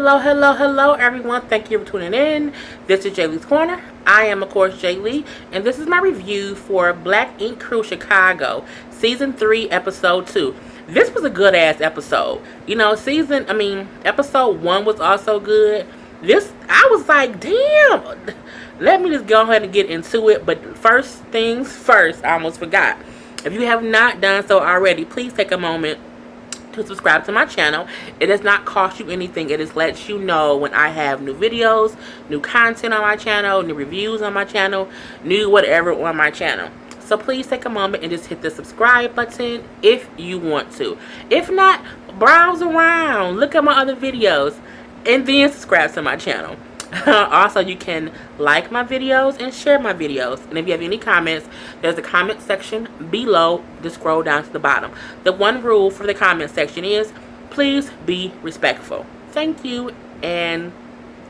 Hello, everyone. Thank you for tuning in. This is Jaylee's Corner. I am, of course, Jaylee, and this is my review for Black Ink Crew Chicago, Season 3, Episode 2. This was a good-ass episode. Episode 1 was also good. I was like, damn. Let me just go ahead and get into it. But first things first, I almost forgot. If you have not done so already, please take a moment to subscribe to my channel. It does not cost you anything. It just lets you know when I have new videos, new content on my channel, new reviews on my channel, new whatever on my channel. So please take a moment and just hit the subscribe button if you want to. If not, browse around, look at my other videos, and then subscribe to my channel. Also, you can like my videos and share my videos. And if you have any comments, there's a comment section below. Just scroll down to the bottom. The one rule for the comment section is please be respectful. Thank you. And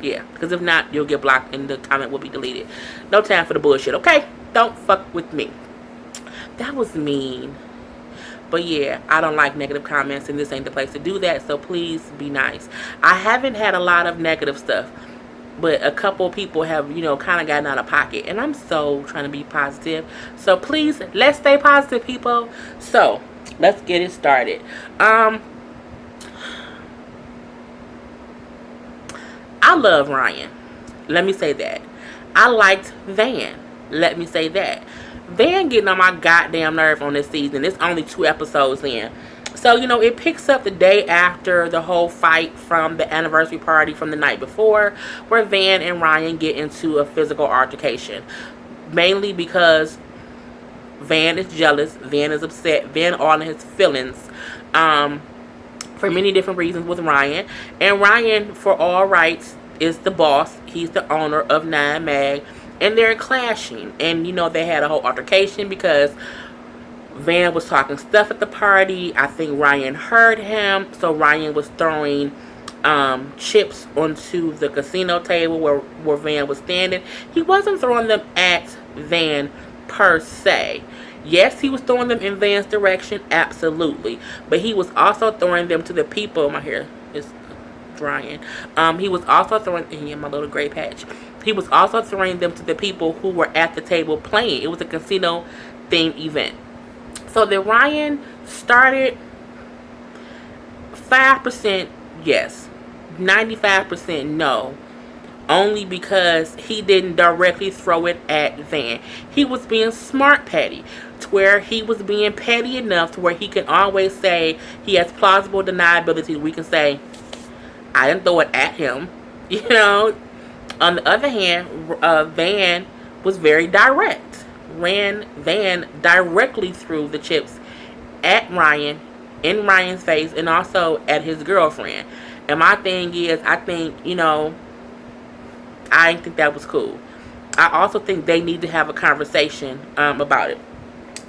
yeah, because if not, you'll get blocked and the comment will be deleted. No time for the bullshit, okay? Don't fuck with me. That was mean. But yeah, I don't like negative comments, and this ain't the place to do that. So please be nice. I haven't had a lot of negative stuff, but a couple people have, kind of gotten out of pocket. And I'm so trying to be positive. So please, let's stay positive, people. So, let's get it started. I love Ryan. Let me say that. I liked Van. Let me say that. Van getting on my goddamn nerve on this season. It's only 2 episodes in. So, it picks up the day after the whole fight from the anniversary party from the night before, where Van and Ryan get into a physical altercation. Mainly because Van is jealous, Van is upset, Van all in his feelings for many different reasons with Ryan. And Ryan, for all rights, is the boss. He's the owner of 9 Mag. And they're clashing. And, they had a whole altercation because Van was talking stuff at the party. I think Ryan heard him. So Ryan was throwing chips onto the casino table where Van was standing. He wasn't throwing them at Van per se. Yes, he was throwing them in Van's direction. Absolutely. But he was also throwing them to the people. My hair is drying. He was also throwing in my little gray patch. He was also throwing them to the people who were at the table playing. It was a casino themed event. So the Ryan started 5% yes, 95% no. Only because he didn't directly throw it at Van. He was being smart petty. To where he was being petty enough to where he can always say he has plausible deniability. We can say, I didn't throw it at him. On the other hand, Van was very direct. Van directly threw the chips at Ryan, in Ryan's face, and also at his girlfriend. And my thing is, I think, I didn't think that was cool. I also think they need to have a conversation about it.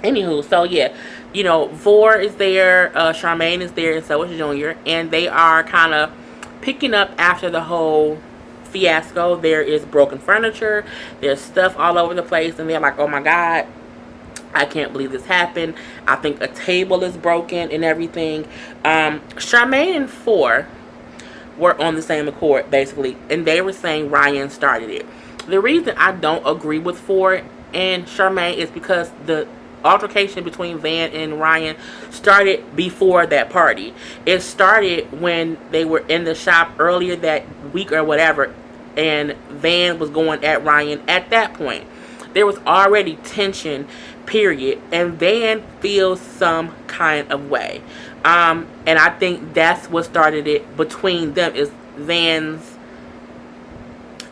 Anywho, so yeah, Vore is there, Charmaine is there, and so is Junior. And they are kind of picking up after the whole fiasco. There is broken furniture, there's stuff all over the place, and they're like, oh my god, I can't believe this happened. I think a table is broken and everything. Charmaine and Vore were on the same accord basically, and they were saying Ryan started it. The reason I don't agree with Vore and Charmaine is because the altercation between Van and Ryan started before that party. It started when they were in the shop earlier that week or whatever, and Van was going at Ryan. At that point, there was already tension, period, and Van feels some kind of way. And I think that's what started it between them, is Van's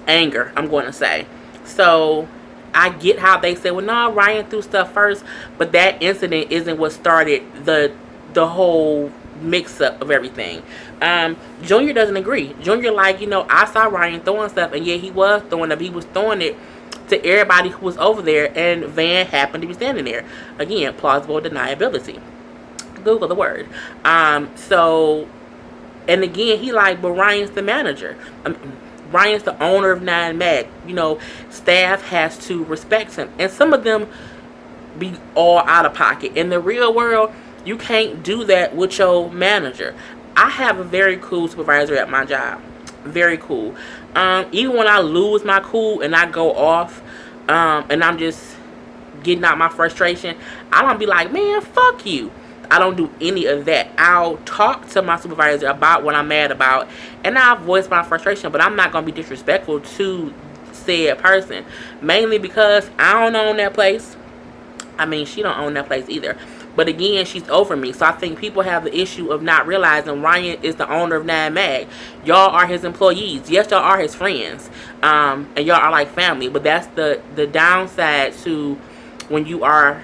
anger, I'm going to say. So I get how they say, well, no, Ryan threw stuff first, but that incident isn't what started the whole mix-up of everything. Junior doesn't agree. Junior like, I saw Ryan throwing stuff, and yeah, he was throwing it. He was throwing it to everybody who was over there, and Van happened to be standing there. Again, plausible deniability. Google the word. So, and again, he like, but Ryan's the manager. Ryan's the owner of 9 Mag. Staff has to respect him. And some of them be all out of pocket. In the real world, you can't do that with your manager. I have a very cool supervisor at my job. very cool. Even when I lose my cool and I go off, and I'm just getting out my frustration, I don't be like, man, fuck you. I don't do any of that. I'll talk to my supervisor about what I'm mad about, and I'll voice my frustration, but I'm not going to be disrespectful to said person. Mainly because I don't own that place. I mean, she don't own that place either. But again, she's over me. So I think people have the issue of not realizing Ryan is the owner of Nine Mag. Y'all are his employees. Yes, y'all are his friends. And y'all are like family. But that's the downside to when you are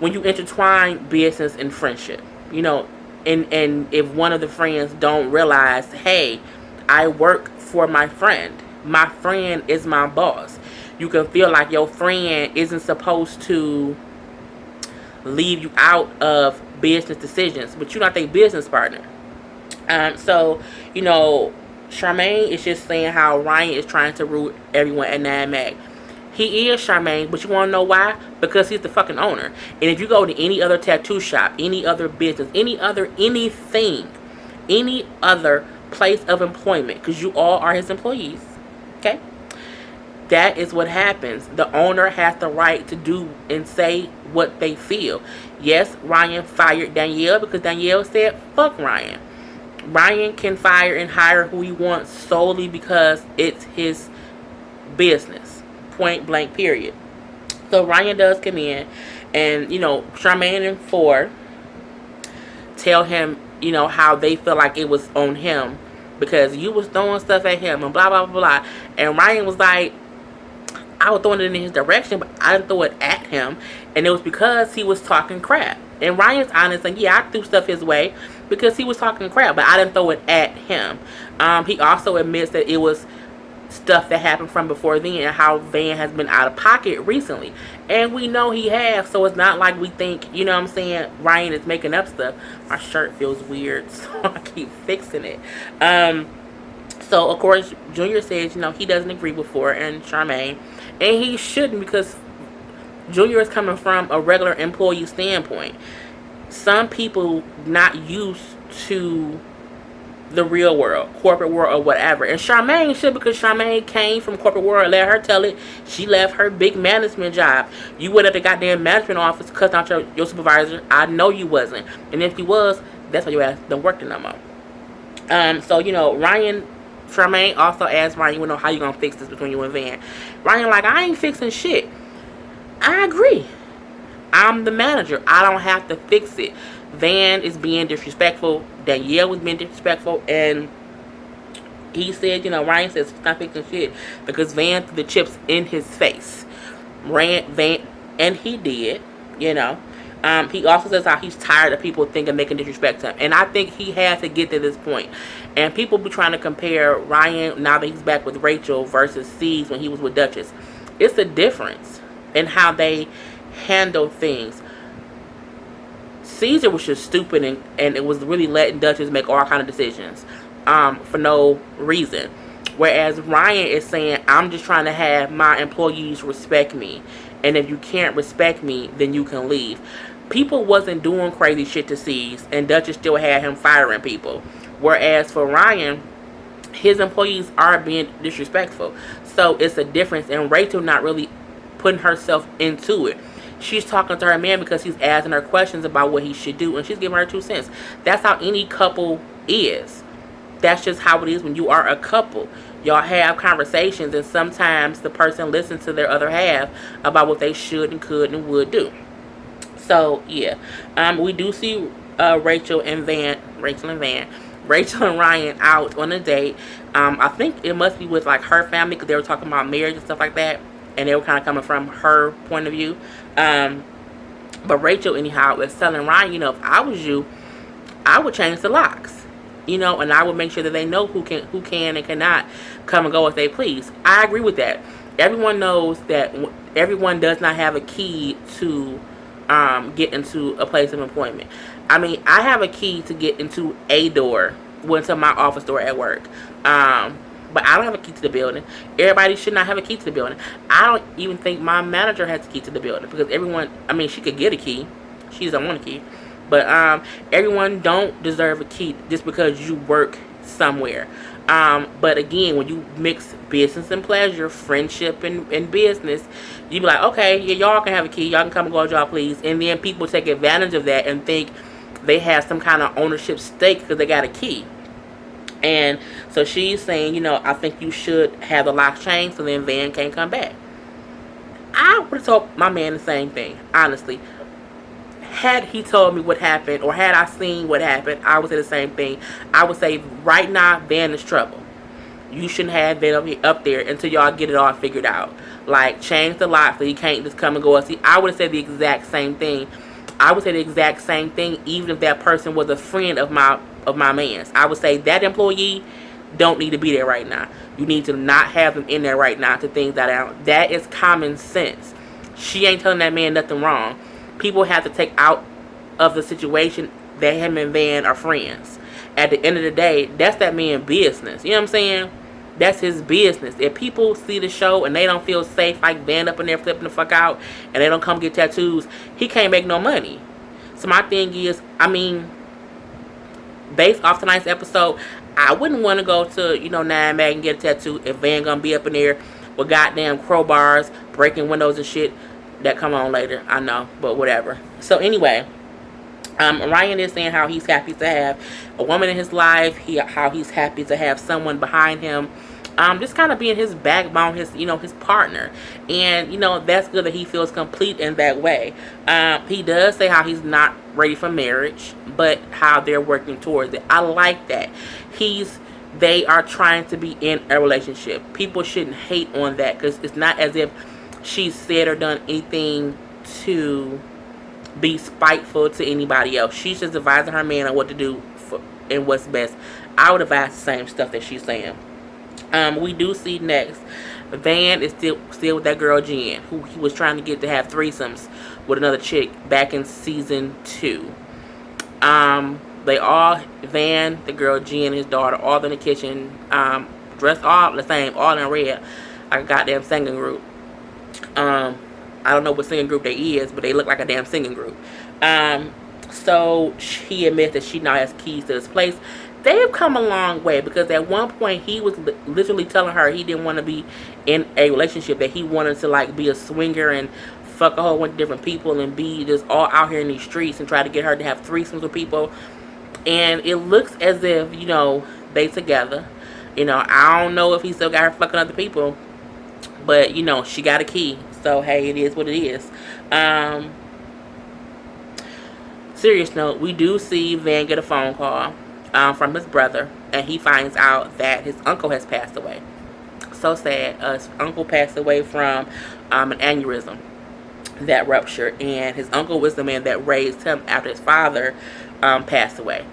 when you intertwine business and friendship. You know, and if one of the friends don't realize, hey, I work for my friend. My friend is my boss. You can feel like your friend isn't supposed to leave you out of business decisions, but you're not their business partner. So, you know, Charmaine is just saying how Ryan is trying to root everyone at Nine Mag. He is Charmaine, but you want to know why? Because he's the fucking owner. And if you go to any other tattoo shop, any other business, any other anything, any other place of employment, because you all are his employees, okay? That is what happens. The owner has the right to do and say what they feel. Yes, Ryan fired Danielle because Danielle said, fuck Ryan. Ryan can fire and hire who he wants solely because it's his business. Point blank, period. So Ryan does come in and, you know, Charmaine and Four tell him, you know, how they feel like it was on him because you was throwing stuff at him and blah, blah, blah, blah. And Ryan was like, I was throwing it in his direction, but I didn't throw it at him. And it was because he was talking crap. And Ryan's honest, and yeah, I threw stuff his way because he was talking crap, but I didn't throw it at him. He also admits that it was stuff that happened from before then and how Van has been out of pocket recently. And we know he has, so it's not like we think, you know what I'm saying, Ryan is making up stuff. My shirt feels weird, so I keep fixing it. So, of course, Junior says, you know, he doesn't agree with Four and Charmaine. And he shouldn't because Junior is coming from a regular employee standpoint. Some people not used to the real world, corporate world or whatever. And Charmaine should because Charmaine came from corporate world. Let her tell it. She left her big management job. You went at the goddamn management office cutting out your supervisor. I know you wasn't. And if you was, that's why your ass don't work there no more. So, you know, Charmaine also asked Ryan, you know, how you gonna fix this between you and Van? Ryan like, I ain't fixing shit. I agree. I'm the manager. I don't have to fix it. Van is being disrespectful. Danielle was being disrespectful. And he said, you know, Ryan says he's not fixing shit because Van threw the chips in his face. Van, and he did, you know. He also says how he's tired of people thinking they can disrespect him. And I think he has to get to this point. And people be trying to compare Ryan, now that he's back with Rachel, versus C's when he was with Duchess. It's a difference in how they handle things. Caesar was just stupid and it was really letting Duchess make all kind of decisions for no reason. Whereas Ryan is saying, I'm just trying to have my employees respect me. And if you can't respect me, then you can leave. People wasn't doing crazy shit to C's, and Duchess still had him firing people. Whereas for Ryan, his employees are being disrespectful. So it's a difference, and Rachel not really putting herself into it. She's talking to her man because he's asking her questions about what he should do, and she's giving her 2 cents. That's how any couple is. That's just how it is when you are a couple. Y'all have conversations, and sometimes the person listens to their other half about what they should and could and would do. So, yeah. We do see Rachel and Ryan out on a date. I think it must be with, like, her family because they were talking about marriage and stuff like that. And they were kind of coming from her point of view. But Rachel, anyhow, is telling Ryan, you know, if I was you, I would change the locks. You know, and I would make sure that they know who can and cannot come and go as they please. I agree with that. Everyone knows that everyone does not have a key to get into a place of employment. I mean, I have a key to get into a door, into my office door at work. But I don't have a key to the building. Everybody should not have a key to the building. I don't even think my manager has a key to the building because everyone, I mean, she could get a key. She doesn't want a key. But everyone don't deserve a key just because you work somewhere. But again, when you mix business and pleasure, friendship and business, you be like, okay, yeah, y'all can have a key, y'all can come and go out, y'all please. And then people take advantage of that and think they have some kind of ownership stake because they got a key. And so she's saying, I think you should have the lock changed so then Van can't come back. I would have told my man the same thing, honestly. Had he told me what happened, or had I seen what happened, I would say the same thing. I would say right now, Van is trouble. You shouldn't have Van up there until y'all get it all figured out. Like, change the lock so he can't just come and go. See, I would have said the exact same thing. I would say the exact same thing, even if that person was a friend of my man's. I would say that employee don't need to be there right now. You need to not have them in there right now to things that out. That is common sense. She ain't telling that man nothing wrong. People have to take out of the situation that him and Van are friends. At the end of the day, that's that man's business. You know what I'm saying? That's his business. If people see the show and they don't feel safe, like Van up in there flipping the fuck out, and they don't come get tattoos, he can't make no money. So my thing is, based off tonight's episode, I wouldn't want to go to, Nine Mag and get a tattoo if Van gonna be up in there with goddamn crowbars, breaking windows and shit. That come on later, I know, but whatever. So anyway, Ryan is saying how he's happy to have a woman in his life. How he's happy to have someone behind him, just kind of being his backbone, his partner, and that's good that he feels complete in that way. He does say how he's not ready for marriage, but how they're working towards it. I like that. They are trying to be in a relationship. People shouldn't hate on that because it's not as if she said or done anything to be spiteful to anybody else. She's just advising her man on what to do and what's best. I would advise the same stuff that she's saying. We do see next, Van is still with that girl Jen, who he was trying to get to have threesomes with another chick back in season 2. They all, Van, the girl Jen, his daughter, all in the kitchen, dressed all the same, all in red, like a goddamn singing group. I don't know what singing group they is, but they look like a damn singing group. So he admits that she now has keys to this place. They've come a long way because at one point he was literally telling her he didn't want to be in a relationship, that he wanted to like be a swinger and fuck a whole bunch of different people and be just all out here in these streets and try to get her to have threesomes with people. And it looks as if, they together. I don't know if he still got her fucking other people, but she got a key, so hey, it is what it is. Serious note, we do see Van get a phone call from his brother, and he finds out that his uncle has passed away. So sad. His uncle passed away from an aneurysm that ruptured, and his uncle was the man that raised him after his father passed away.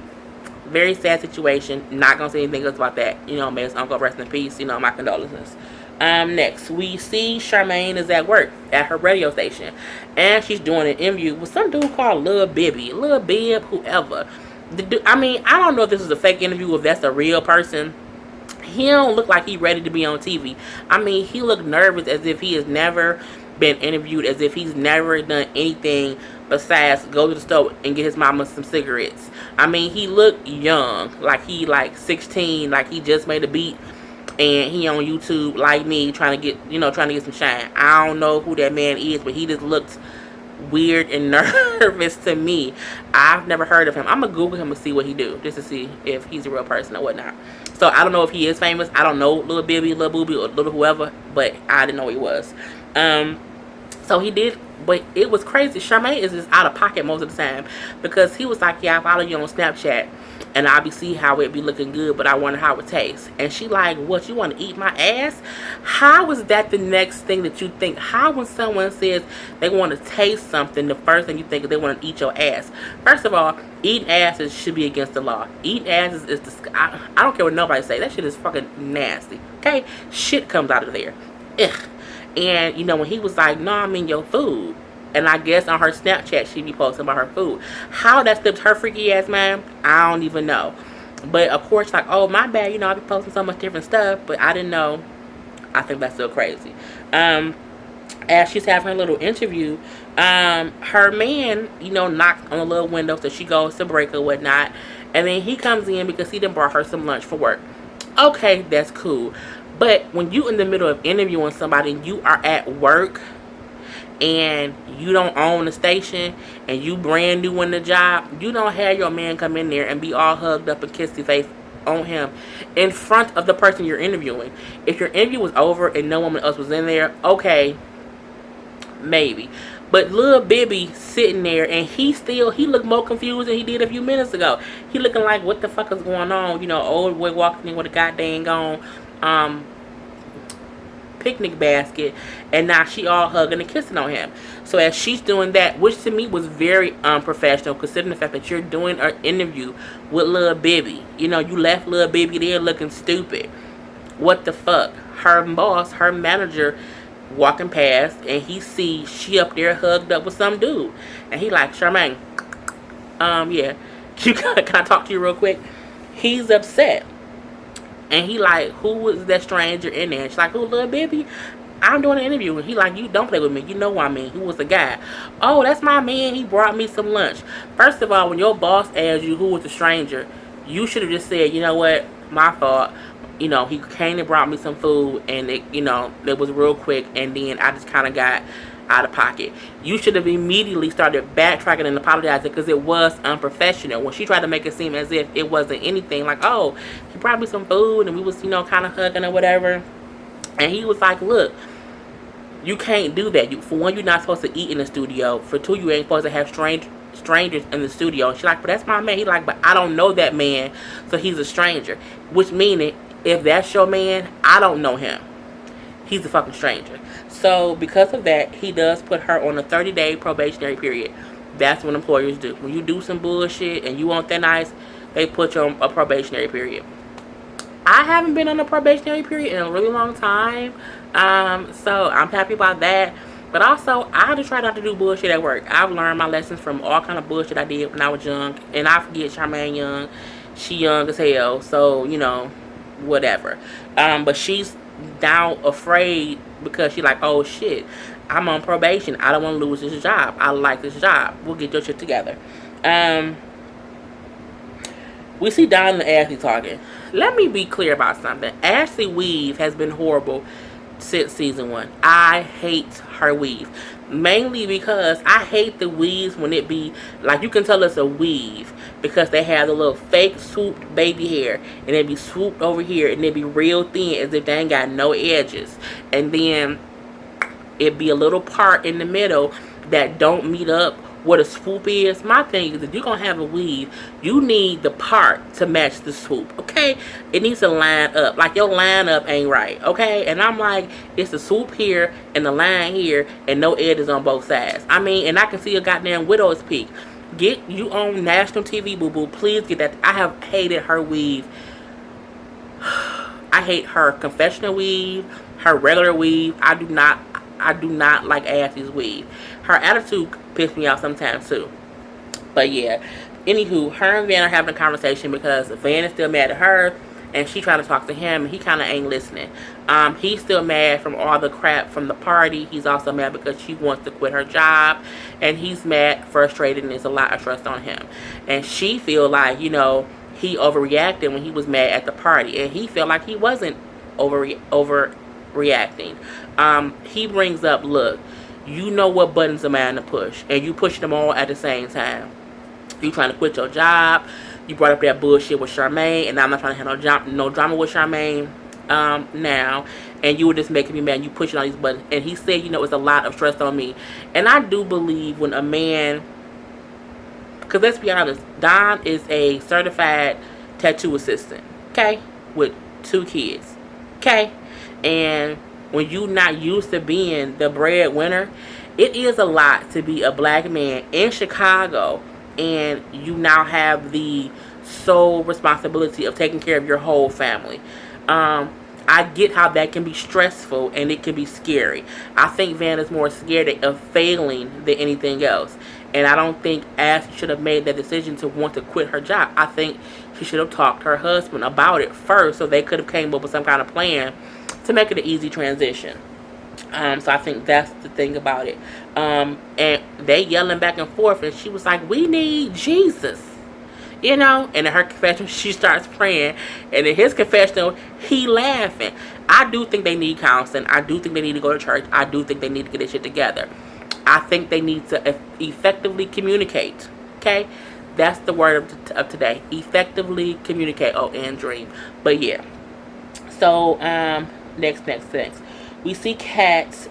Very sad situation. Not gonna say anything else about that. May his uncle rest in peace. My condolences. Next, we see Charmaine is at work at her radio station, and she's doing an interview with some dude called Lil Bib, whoever. I don't know if this is a fake interview or if that's a real person. He don't look like he ready to be on TV. He looked nervous, as if he has never been interviewed, as if he's never done anything besides go to the store and get his mama some cigarettes. He looked young, like he 16, like he just made a beat and he on YouTube like me trying to get some shine. I don't know who that man is, but he just looked weird and nervous to me. I've never heard of him. I'm gonna Google him and see what he do, just to see if he's a real person or whatnot. So I don't know if he is famous. I don't know Lil Bibby, Lil Booby, or Little whoever, but I didn't know he was. So he did, but it was crazy. Charmaine is just out of pocket most of the time because he was like, yeah, I follow you on Snapchat and I be see how it be looking good, but I wonder how it tastes. And she like, what, you want to eat my ass? How is that the next thing that you think? How when someone says they want to taste something, the first thing you think is they want to eat your ass? First of all, eating asses should be against the law. Eating asses is I don't care what nobody say. That shit is fucking nasty. Okay? Shit comes out of there. Ugh. And, when he was like, no, I'm in your food. And I guess on her Snapchat, she be posting about her food. How that slipped her freaky ass mind, I don't even know. But, of course, like, oh, my bad, I be posting so much different stuff. But I didn't know. I think that's still crazy. As she's having her little interview, her man, knocked on the little window, so she goes to break or whatnot. And then he comes in because he done brought her some lunch for work. Okay, that's cool. But when you in the middle of interviewing somebody and you are at work and you don't own the station and you brand new in the job, you don't have your man come in there and be all hugged up and kiss your face on him in front of the person you're interviewing. If your interview was over and no one else was in there, okay, maybe. But Lil Bibby sitting there and he looked more confused than he did a few minutes ago. He looking like, what the fuck is going on? You know, old boy walking in with a goddamn gone picnic basket, and now she all hugging and kissing on him. So as she's doing that, which to me was very unprofessional, considering the fact that you're doing an interview with Lil Bibby. You know, you left Lil Bibby there looking stupid. What the fuck? Her boss, her manager, walking past, and he sees she up there hugged up with some dude, and he like, Charmaine, yeah, can I talk to you real quick? He's upset. And he like, who was that stranger in there? She's like, who, Lil Bibby? I'm doing an interview. And he like, you don't play with me. You know what I mean. Who was the guy? Oh, that's my man. He brought me some lunch. First of all, when your boss asks you who was the stranger, you should have just said, you know what? My fault. You know, he came and brought me some food, and it, you know, it was real quick, and then I just kind of got out of pocket. You should have immediately started backtracking and apologizing, because it was unprofessional. When she tried to make it seem as if it wasn't anything, like, oh, he brought me some food and we was, you know, kind of hugging or whatever, and he was like, look, you can't do that. For one, you're not supposed to eat in the studio. For two, you ain't supposed to have strangers in the studio. And she's like, but that's my man. He's like, but I don't know that man, so he's a stranger. Which meaning, if that's your man, I don't know him. He's a fucking stranger. So because of that, he does put her on a 30-day probationary period. That's what employers do. When you do some bullshit and you want that nice, they put you on a probationary period. I haven't been on a probationary period in a really long time. So I'm happy about that. But also, I just try not to do bullshit at work. I've learned my lessons from all kind of bullshit I did when I was young. And I forget Charmaine young. She young as hell. So, you know, whatever. But she's now afraid because she's like, oh shit, I'm on probation. I don't want to lose this job. I like this job. We'll get your shit together. We see Don and Ashley talking. Let me be clear about something. Ashley weave has been horrible since season 1. I hate her weave. Mainly because I hate the weaves when it be, like, you can tell it's a weave because they have the little fake swooped baby hair, and they be swooped over here, and they be real thin as if they ain't got no edges. And then it be a little part in the middle that don't meet up what a swoop is. My thing is, if you're gonna have a weave, you need the part to match the swoop, okay? It needs to line up. Like, your line up ain't right, okay? And I'm like, it's the swoop here and the line here and no edges on both sides. I mean, and I can see a goddamn widow's peak. Get you on national TV, boo-boo. Please get that. I have hated her weave. I hate her confessional weave, her regular weave. I do not like Ashley's weave. Her attitude pissed me off sometimes too. But yeah, anywho, her and Van are having a conversation because Van is still mad at her, and she trying to talk to him, and he kind of ain't listening. He's still mad from all the crap from the party. He's also mad because she wants to quit her job, and he's mad, frustrated, and there's a lot of trust on him. And she feel like, you know, he overreacted when he was mad at the party, and he felt like he wasn't overreacting. He brings up, look, you know what buttons a man to push, and you push them all at the same time. You trying to quit your job. You brought up that bullshit with Charmaine, and I'm not trying to have no drama with Charmaine now, and you were just making me mad. You pushing all these buttons. And he said, you know, it's a lot of stress on me. And I do believe when a man, because let's be honest, Don is a certified tattoo assistant, okay, with 2 kids, okay, and when you not used to being the breadwinner, it is a lot to be a black man in Chicago, and you now have the sole responsibility of taking care of your whole family. I get how that can be stressful and it can be scary. I think Van is more scared of failing than anything else. And I don't think Ashley should have made that decision to want to quit her job. I think she should have talked to her husband about it first, so they could have came up with some kind of plan to make it an easy transition. So I think that's the thing about it. And they yelling back and forth, and she was like, we need Jesus. you know. And in her confession, she starts praying, and in his confessional, he laughing. I do think they need counseling. I do think they need to go to church. I do think they need to get this shit together. I think they need to effectively communicate. Okay, that's the word of today. Effectively communicate. Oh, and dream. But yeah. So next. We see Kat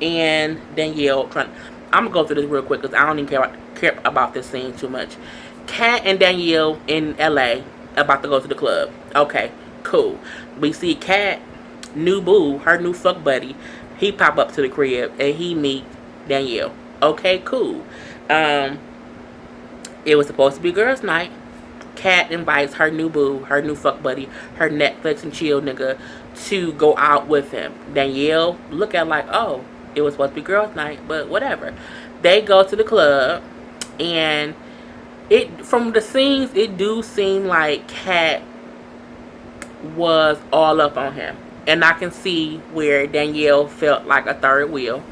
and Danielle trying. I'm gonna go through this real quick because I don't even care about this scene too much. Kat and Danielle in LA about to go to the club. Okay, cool. We see Kat, new boo, her new fuck buddy. He pop up to the crib and he meet Danielle. Okay, cool. It was supposed to be girls' night. Kat invites her new boo, her new fuck buddy, her Netflix and chill nigga to go out with him. Danielle look at like, oh, it was supposed to be girls' night, but whatever. They go to the club, and it from the scenes, it do seem like Kat was all up on him, and I can see where Danielle felt like a third wheel.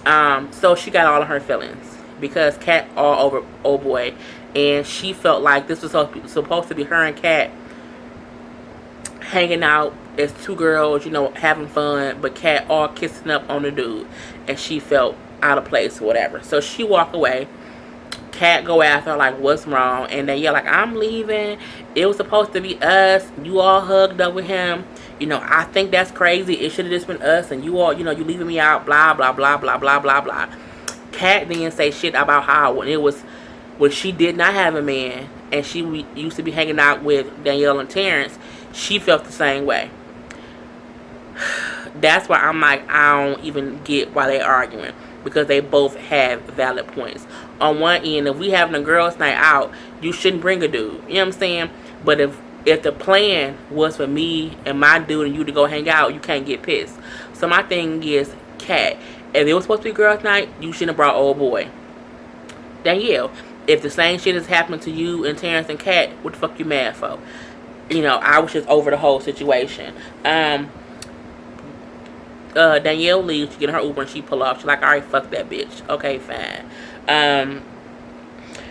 So she got all of her feelings because Kat all over old boy, and she felt like this was supposed to be her and Kat hanging out as two girls, you know, having fun, but Kat all kissing up on the dude, and she felt out of place or whatever. So she walk away. Kat go after her like, what's wrong? And then you're like, I'm leaving. It was supposed to be us. You all hugged up with him. You know, I think that's crazy. It should have just been us, and you all, you know, you leaving me out. Blah blah blah blah blah blah blah. Kat didn't say shit about how when she did not have a man and she used to be hanging out with Danielle and Terrence, she felt the same way. That's why I'm like, I don't even get why they arguing, because they both have valid points. On one end, if we having a girls' night out, you shouldn't bring a dude. You know what I'm saying? But if the plan was for me and my dude and you to go hang out, you can't get pissed. So my thing is, Kat, if it was supposed to be girls' night, you shouldn't have brought old boy. Danielle, if the same shit is happening to you and Terrence and Kat, what the fuck you mad for? You know, I was just over the whole situation. Danielle leaves, she get her Uber and she pull off. She's like, alright, fuck that bitch. Okay, fine.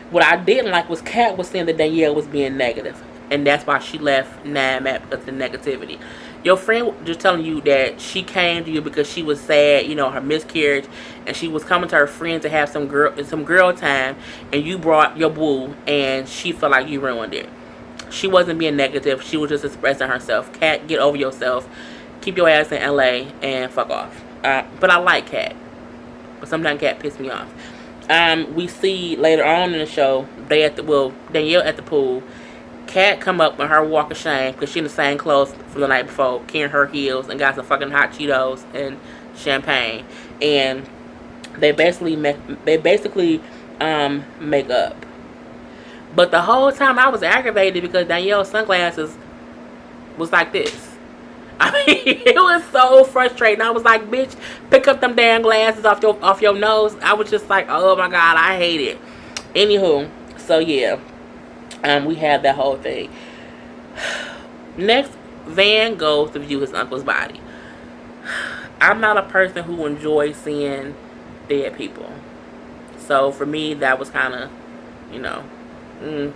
What I didn't like was Kat was saying that Danielle was being negative, and that's why she left NAMAP, because of the negativity. Your friend just telling you that she came to you because she was sad, you know, her miscarriage, and she was coming to her friend to have some girl time, and you brought your boo, and she felt like you ruined it. She wasn't being negative. She was just expressing herself. Kat, get over yourself. Keep your ass in LA and fuck off. But I like Kat. But sometimes Kat pisses me off. We see later on in the show, Danielle at the pool. Kat come up with her walk of shame because she in the same clothes from the night before, carrying her heels and got some fucking hot Cheetos and champagne. And they basically make up. But the whole time I was aggravated because Danielle's sunglasses was like this. I mean, it was so frustrating. I was like, bitch, pick up them damn glasses off your nose. I was just like, oh my god, I hate it. Anywho, so yeah, we had that whole thing. Next, Van goes to view his uncle's body. I'm not a person who enjoys seeing dead people, so for me that was kind of, you know,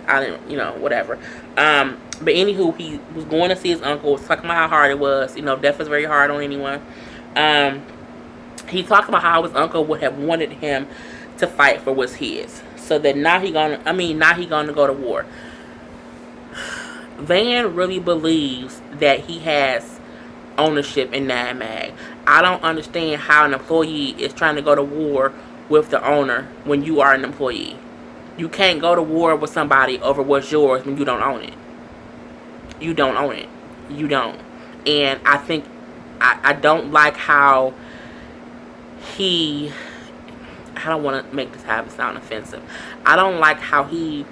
I didn't, you know, whatever. But anywho, he was going to see his uncle. Was talking about how hard it was. You know, death is very hard on anyone. He talked about how his uncle would have wanted him to fight for what's his. So that now he gonna go to war. Van really believes that he has ownership in NAMAG. I don't understand how an employee is trying to go to war with the owner when you are an employee. You can't go to war with somebody over what's yours when you don't own it. You don't own it. You don't. And I think I don't like how I don't want to make this habit sound offensive. I don't like how he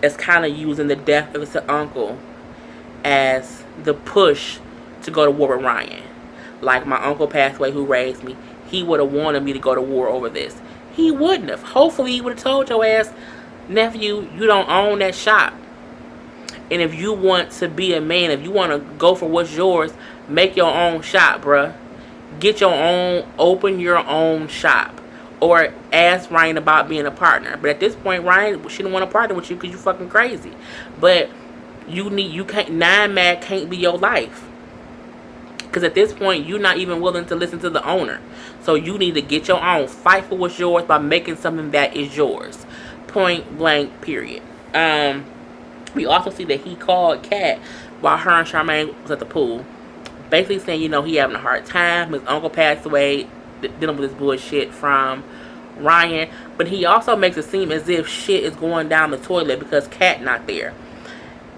is kind of using the death of his uncle as the push to go to war with Ryan. Like, my uncle passed away who raised me. He would have wanted me to go to war over this. He wouldn't have. Hopefully he would have told your ass, nephew, you don't own that shop. And if you want to be a man, if you want to go for what's yours, make your own shop, bruh. Get your own, open your own shop. or ask Ryan about being a partner. But at this point, Ryan, she didn't want to partner with you because you fucking crazy. But you can't, Nine Mag can't be your life. Because at this point, you're not even willing to listen to the owner. So you need to get your own. Fight for what's yours by making something that is yours. Point blank, period. We also see that he called Kat while her and Charmaine was at the pool. Basically saying, he having a hard time. His uncle passed away, dealing with this bullshit from Ryan. But he also makes it seem as if shit is going down the toilet because Kat not there.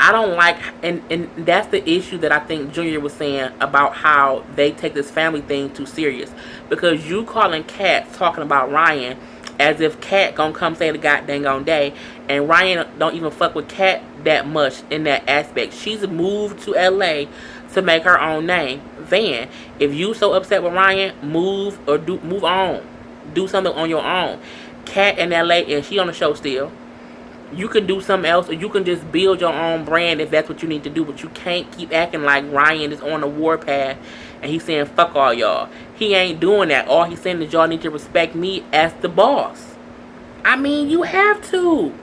I don't like, and that's the issue that I think Junior was saying about how they take this family thing too serious. Because you calling Kat talking about Ryan as if Kat gonna come say the goddamn on day, and Ryan don't even fuck with Kat that much in that aspect. She's moved to LA to make her own name. Van, if you so upset with Ryan, move on. Do something on your own. Kat in LA, and she on the show still. You can do something else, or you can just build your own brand if that's what you need to do. But you can't keep acting like Ryan is on a warpath and he's saying fuck all y'all. He ain't doing that. All he's saying is y'all need to respect me as the boss. I mean, you have to.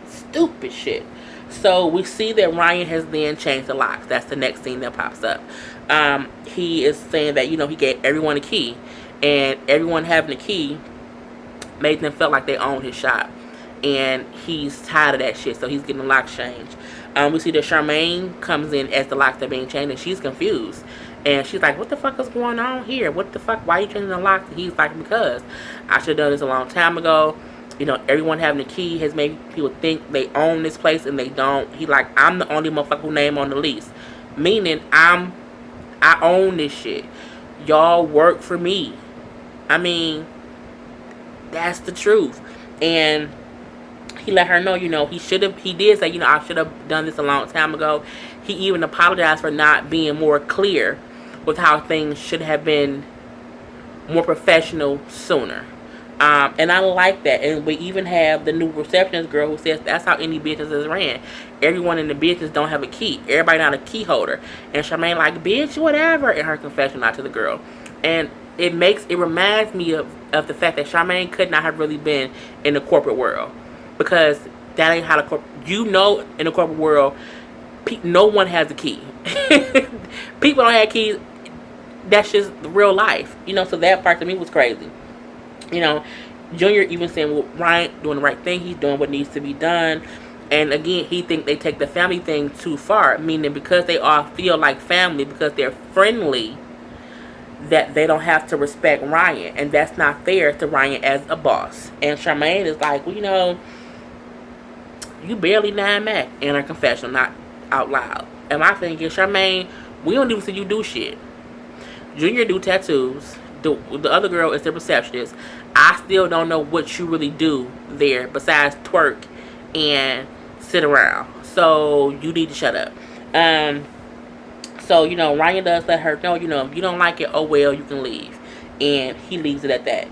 Stupid shit. So we see that Ryan has then changed the locks. That's the next scene that pops up. He is saying that, he gave everyone a key. And everyone having a key made them feel like they owned his shop. And he's tired of that shit, so he's getting the locks changed. We see that Charmaine comes in as the locks are being changed, and she's confused. And she's like, what the fuck is going on here? What the fuck? Why are you changing the locks? And he's like, because I should have done this a long time ago. Everyone having a key has made people think they own this place, and they don't. He like, I'm the only motherfucker name on the lease. Meaning, I own this shit. Y'all work for me. I mean, that's the truth. And he let her know, he did say, I should have done this a long time ago. He even apologized for not being more clear with how things should have been more professional sooner. And I like that. And we even have the new receptionist girl who says that's how any business is ran. Everyone in the business don't have a key. Everybody not a key holder. And Charmaine like, bitch, whatever, in her confession out to the girl. And it reminds me of the fact that Charmaine could not have really been in the corporate world. Because that ain't how in the corporate world, no one has a key. People don't have keys. That's just real life. So that part to me was crazy. Junior even saying, well, Ryan doing the right thing. He's doing what needs to be done. And again, he think they take the family thing too far. Meaning because they all feel like family, because they're friendly, that they don't have to respect Ryan. And that's not fair to Ryan as a boss. And Charmaine is like, well, you barely 9 Mac in her confessional, not out loud. And my thing is, Charmaine, we don't even see you do shit. Junior do tattoos. The other girl is the receptionist. I still don't know what you really do there besides twerk and sit around. So you need to shut up. So, Ryan does let her know, if you don't like it, oh well, you can leave. And he leaves it at that.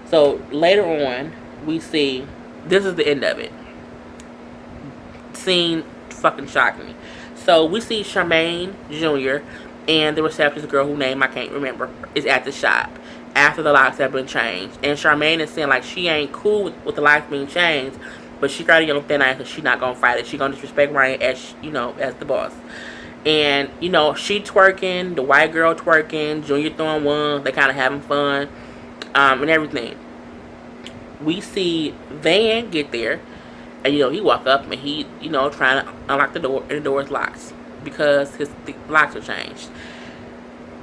So later on, we see, this is the end of it. Scene fucking shocked me. So we see Charmaine Jr. and the receptionist girl whose name I can't remember is at the shop after the locks have been changed. And Charmaine is saying like she ain't cool with the locks being changed, but she got a young thin ice because she's not gonna fight it. She gonna disrespect Ryan as as the boss. And she twerking, the white girl twerking, Junior throwing one, they kind of having fun, and everything. We see Van get there, and he walk up and he trying to unlock the door, and the door is locked because the locks are changed.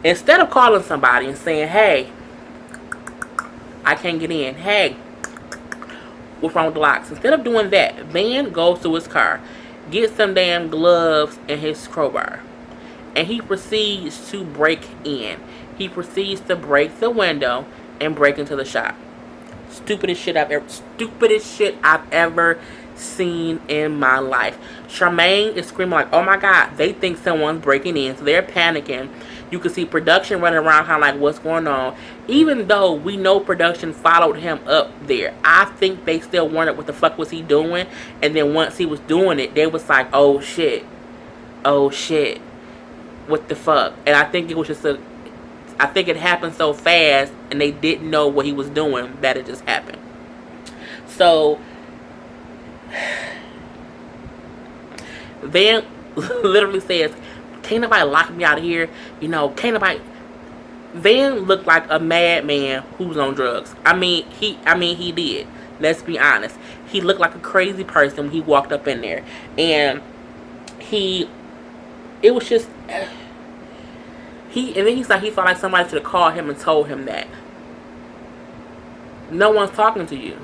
Instead of calling somebody and saying, hey, I can't get in, hey, what's wrong with the locks? Instead of doing that, Van goes to his car, gets some damn gloves and his crowbar, and he proceeds to break in. He proceeds to break the window and break into the shop. Stupidest shit I've ever seen in my life. Charmaine is screaming like, oh my god, they think someone's breaking in, so they're panicking. You can see production running around kind of like, what's going on? Even though we know production followed him up there, I think they still wondered what the fuck was he doing. And then once he was doing it, they was like, oh shit, what the fuck? And I think it was just I think it happened so fast and they didn't know what he was doing that it just happened. So Van literally says, can't nobody lock me out of here. You know, can't nobody. Van looked like a madman who's on drugs. I mean, he did. Let's be honest. He looked like a crazy person when he walked up in there. And it was just, and then he felt like somebody should have called him and told him that. No one's talking to you.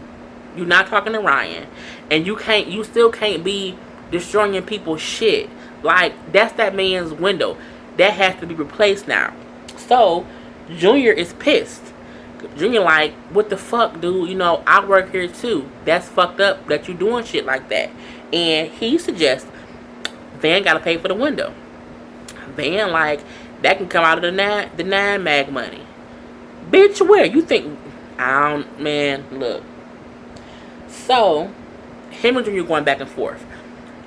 You're not talking to Ryan. And you still can't be destroying people's shit. Like, that's that man's window. That has to be replaced now. So, Junior is pissed. Junior like, what the fuck, dude? You know, I work here too. That's fucked up that you doing shit like that. And he suggests Van gotta pay for the window. Van like, that can come out of the nine mag money. Bitch, where? You think, man, look. So, him and Junior going back and forth.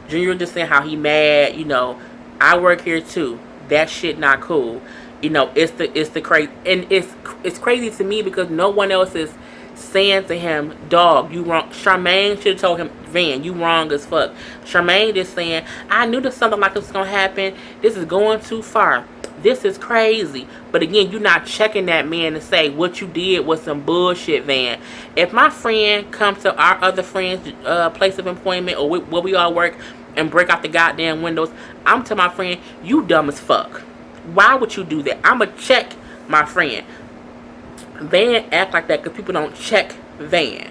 Junior just saying how he mad, you know, I work here too. That shit not cool. You know, it's the crazy, and it's crazy to me because no one else is saying to him, dog, you wrong. Charmaine should have told him, Van, you wrong as fuck. Charmaine just saying, I knew that something like this was gonna happen. This is going too far. This is crazy. But again, you're not checking that man to say what you did was some bullshit, Van. If my friend comes to our other friend's place of employment or where we all work and break out the goddamn windows, I'm telling my friend, you dumb as fuck. Why would you do that? I'ma check my friend. Van act like that because people don't check Van.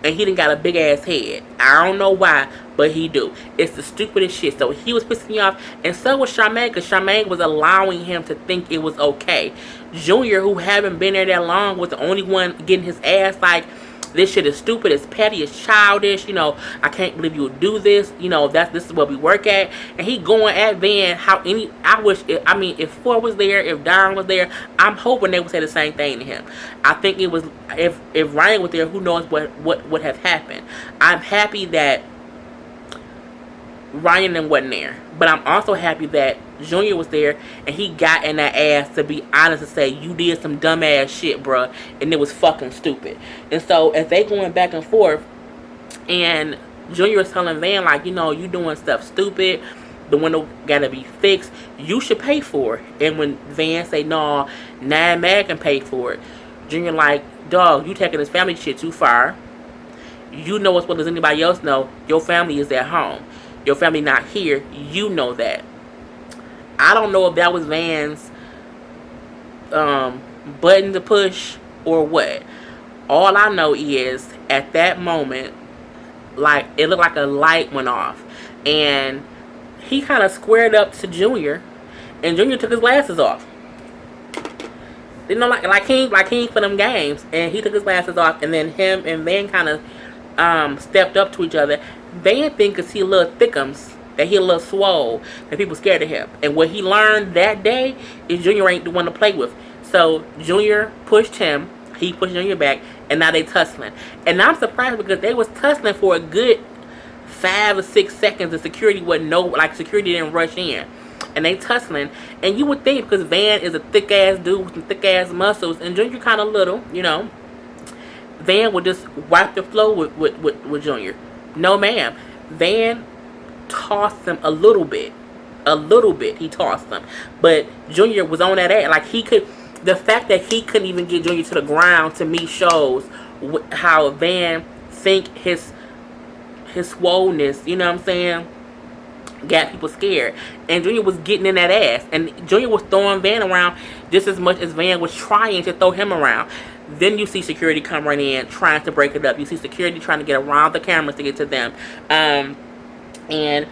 And he done got a big ass head. I don't know why, but he do. It's the stupidest shit. So he was pissing me off, and so was Charmaine, because Charmaine was allowing him to think it was okay. Junior, who haven't been there that long, was the only one getting his ass like, this shit is stupid, it's petty, it's childish, you know, I can't believe you would do this, you know, this is what we work at. And he going at Van if Ford was there, if Don was there, I'm hoping they would say the same thing to him. I think it was, if Ryan was there, who knows what would have happened. I'm happy that Ryan wasn't there, but I'm also happy that Junior was there and he got in that ass to be honest and say, you did some dumbass shit, bruh, and it was fucking stupid. And so as they going back and forth, and Junior is telling Van like, you know, you doing stuff stupid, the window gotta be fixed, you should pay for it. And when Van say, no, Nine Mag can pay for it, Junior like, dog, you taking this family shit too far. You know as well as anybody else know, your family is at home. Your family not here. You know that. I don't know if that was Van's button to push or what. All I know is at that moment, like, it looked like a light went off, and he kind of squared up to Junior, and Junior took his glasses off. You know, like he ain't for them games, and he took his glasses off, and then him and Van kind of stepped up to each other. Van thinks because he a little thickums, that he a little swole, that people scared of him. And what he learned that day is Junior ain't the one to play with. So Junior pushed him, he pushed Junior back, and now they tussling. And I'm surprised because they was tussling for a good 5 or 6 seconds, and security security didn't rush in. And they tussling, and you would think because Van is a thick ass dude with some thick ass muscles, and Junior kind of little, you know, Van would just wipe the floor with Junior. No, ma'am. Van tossed him a little bit. He tossed him. But Junior was on that ass. Like, the fact that he couldn't even get Junior to the ground, to me, shows how Van think his swollenness, you know what I'm saying, got people scared. And Junior was getting in that ass. And Junior was throwing Van around just as much as Van was trying to throw him around. Then you see security come right in, trying to break it up. You see security trying to get around the cameras to get to them. And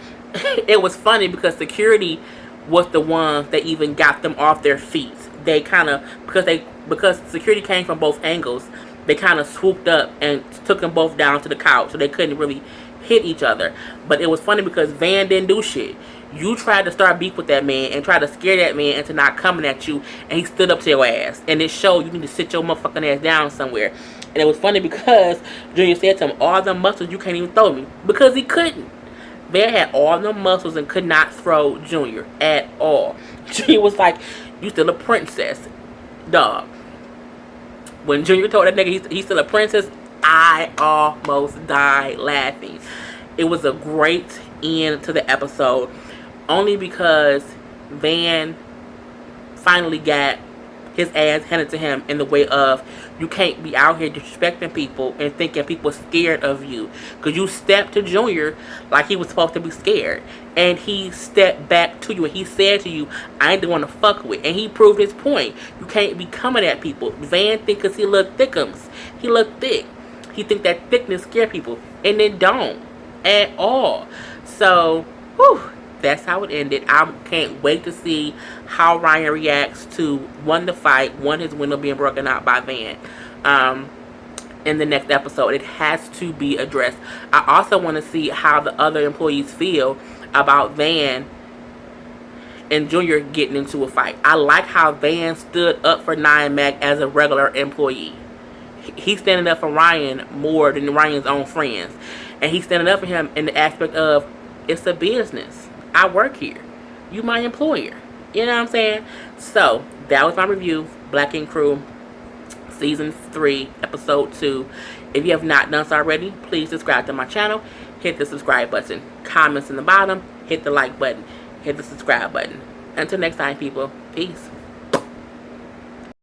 it was funny because security was the ones that even got them off their feet. They kind of, because security came from both angles, they kind of swooped up and took them both down to the couch, so they couldn't really hit each other. But it was funny because Van didn't do shit. You tried to start beef with that man and tried to scare that man into not coming at you, and he stood up to your ass. And it showed you need to sit your motherfucking ass down somewhere. And it was funny because Junior said to him, all the muscles, you can't even throw me. Because he couldn't. Van had all the muscles and could not throw Junior at all. Junior was like, you still a princess. Dog. When Junior told that nigga he's still a princess, I almost died laughing. It was a great end to the episode, only because Van finally got his ass handed to him in the way of, you can't be out here disrespecting people and thinking people scared of you, because you stepped to Junior like he was supposed to be scared, and he stepped back to you and he said to you, I ain't the one to fuck with, and he proved his point. You can't be coming at people. Van think because he look thickums, he look thick, he think that thickness scare people, and it don't at all. So whew, that's how it ended. I can't wait to see how Ryan reacts to, one, the fight, one, his window being broken out by Van. In the next episode, it has to be addressed. I also want to see how the other employees feel about Van and Junior getting into a fight. I like how Van stood up for Nia Mac as a regular employee. He's standing up for Ryan more than Ryan's own friends. And he's standing up for him in the aspect of, it's a business. I work here. You my employer. You know what I'm saying? So, that was my review. Black Ink Crew, Season 3, Episode 2. If you have not done so already, please subscribe to my channel. Hit the subscribe button. Comments in the bottom. Hit the like button. Hit the subscribe button. Until next time, people. Peace.